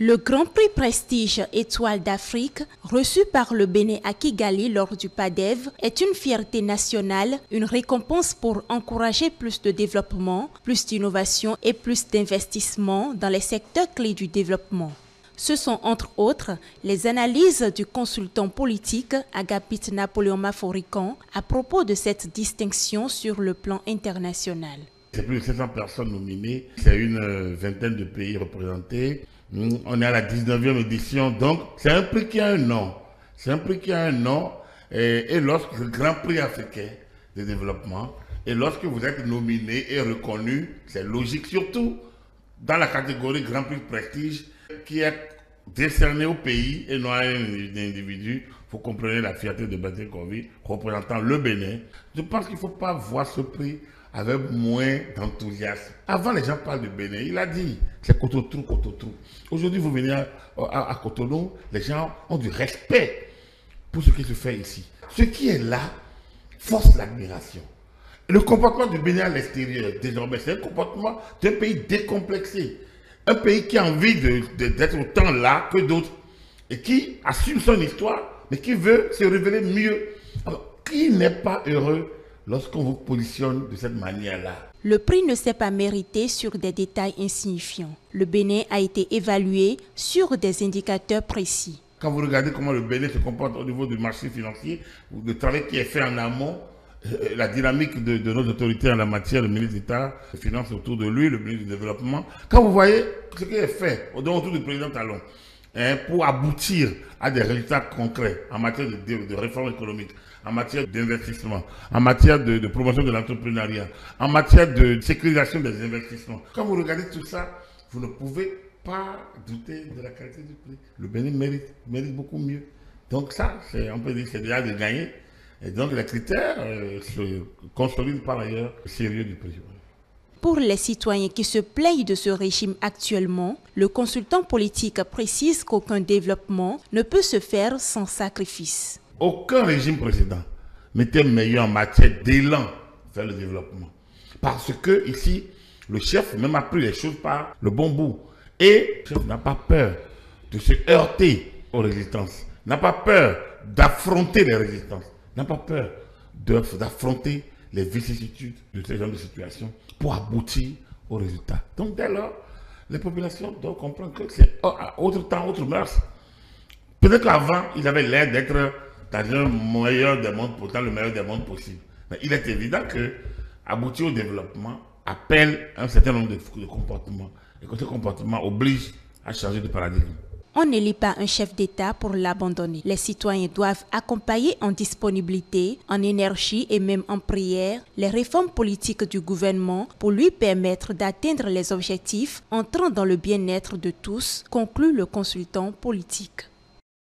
Le Grand Prix Prestige Étoile d'Afrique, reçu par le Bénin à Kigali lors du PADEV, est une fierté nationale, une récompense pour encourager plus de développement, plus d'innovation et plus d'investissement dans les secteurs clés du développement. Ce sont entre autres les analyses du consultant politique Agapit Napoléon Maforican à propos de cette distinction sur le plan international. C'est plus de 700 personnes nominées, c'est une vingtaine de pays représentés. On est à la 19e édition, donc c'est un prix qui a un nom. C'est un prix qui a un nom et lorsque le Grand Prix africain de développement, et lorsque vous êtes nominé et reconnu, c'est logique, surtout dans la catégorie Grand Prix Prestige qui est décerné au pays et non à un individu. Vous comprenez la fierté de Bertin Kovi représentant le Bénin. Je pense qu'il ne faut pas voir ce prix avec moins d'enthousiasme. Avant, les gens parlent du Bénin. Il a dit, c'est Cotonou, Cotonou. Aujourd'hui, vous venez à Cotonou, les gens ont du respect pour ce qui se fait ici. Ce qui est là force l'admiration. Le comportement du Bénin à l'extérieur, désormais, c'est un comportement d'un pays décomplexé. Un pays qui a envie d'être autant là que d'autres et qui assume son histoire, mais qui veut se révéler mieux. Alors, qui n'est pas heureux lorsqu'on vous positionne de cette manière-là? Le prix ne s'est pas mérité sur des détails insignifiants. Le Bénin a été évalué sur des indicateurs précis. Quand vous regardez comment le Bénin se comporte au niveau du marché financier, le travail qui est fait en amont, la dynamique de nos autorités en la matière, le ministre d'État, les finances autour de lui, le ministre du Développement. Quand vous voyez ce qui est fait autour du président Talon, pour aboutir à des résultats concrets en matière de réforme économique, en matière d'investissement, en matière de promotion de l'entrepreneuriat, en matière de sécurisation des investissements. Quand vous regardez tout ça, vous ne pouvez pas douter de la qualité du prix. Le Bénin mérite beaucoup mieux. Donc ça, on peut dire que c'est déjà de gagner. Et donc les critères se consolident par ailleurs le sérieux du prix. Pour les citoyens qui se plaignent de ce régime actuellement, le consultant politique précise qu'aucun développement ne peut se faire sans sacrifice. Aucun régime précédent n'était meilleur en matière d'élan vers le développement. Parce que ici, le chef même a pris les choses par le bon bout. Et le chef n'a pas peur de se heurter aux résistances, n'a pas peur d'affronter les résistances, n'a pas peur d'affronter les vicissitudes de ces genres de situations pour aboutir au résultat. Donc dès lors, les populations doivent comprendre que c'est autre temps, autre mœurs. Peut-être qu'avant, ils avaient l'air d'être dans le meilleur des mondes, pourtant le meilleur des mondes possible. Mais il est évident que aboutir au développement appelle un certain nombre de comportements. Et que ce comportement oblige à changer de paradigme. On n'élit pas un chef d'État pour l'abandonner. Les citoyens doivent accompagner en disponibilité, en énergie et même en prière les réformes politiques du gouvernement pour lui permettre d'atteindre les objectifs entrant dans le bien-être de tous, conclut le consultant politique.